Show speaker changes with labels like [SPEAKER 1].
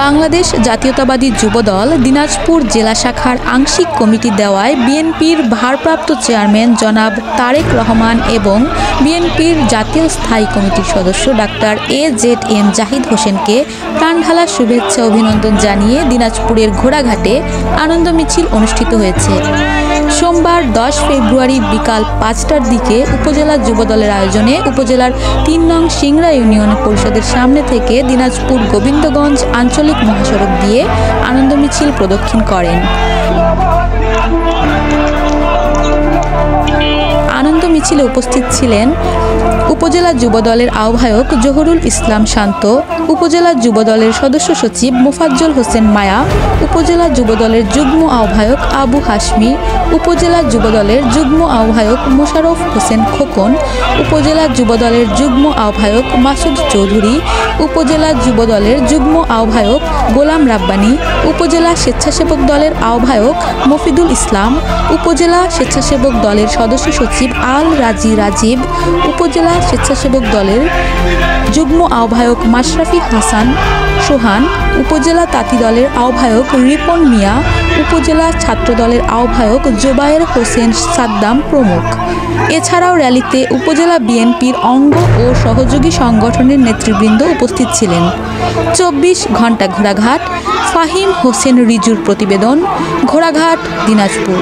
[SPEAKER 1] বাংলাদেশ জাতীয়তাবাদী যুবদল দিনাজপুর জেলা শাখার আংশিক কমিটি দেওয়ায় বিএনপির ভারপ্রাপ্ত চেয়ারম্যান জনাব তারেক রহমান এবং বিএনপির জাতীয় স্থায়ী কমিটির সদস্য ডাক্তার AZM জাহিদ হোসেনকে প্রাণঢালা শুভেচ্ছা অভিনন্দন জানিয়ে দিনাজপুরের ঘোড়াঘাটে আনন্দ মিছিল অনুষ্ঠিত হয়েছে। সোমবার 10 ফেব্রুয়ারি বিকাল 5টার দিকে উপজেলা যুবদলের আয়োজনে উপজেলার 3 নং সিংড়া ইউনিয়ন পরিষদের সামনে থেকে দিনাজপুর গোবিন্দগঞ্জ আঞ্চলিক মহাসড়ক দিয়ে আনন্দ মিছিল প্রদক্ষিণ করেন। আনন্দ মিছিলে উপস্থিত ছিলেন উপজেলা যুবদলের আহ্বায়ক জহুরুল ইসলাম শান্ত, উপজেলা যুবদলের সদস্য সচিব মোফাজ্জল হোসেন মায়া, উপজেলা যুবদলের যুগ্ম আহ্বায়ক আবু হাশমি, উপজেলা যুবদলের যুগ্ম আহ্বায়ক মোশাররফ হোসেন খোকন, উপজেলা যুবদলের যুগ্ম আহ্বায়ক মাসুদ চৌধুরী, উপজেলা যুবদলের যুগ্ম আহ্বায়ক গোলাম রাব্বানী, উপজেলা স্বেচ্ছাসেবক দলের আহ্বায়ক মফিদুল ইসলাম, উপজেলা স্বেচ্ছাসেবক দলের সদস্য সচিব আল রাজি রাজীব, উপজেলা স্বেচ্ছাসেবক দলের যুগ্ম আহ্বায়ক মাশরাফি হাসান সোহান, উপজেলা তাঁতি দলের আহ্বায়ক রিপন মিয়া, উপজেলা ছাত্র দলের আহ্বায়ক জোবায়ের হোসেন সাদ্দাম প্রমুখ। এছাড়াও র্যালিতে উপজেলা বিএনপির অঙ্গ ও সহযোগী সংগঠনের নেতৃবৃন্দ উপস্থিত ছিলেন। 24 ঘণ্টা ঘোড়াঘাট। ফাহিম হোসেন রিজুর প্রতিবেদন, ঘোড়াঘাট, দিনাজপুর।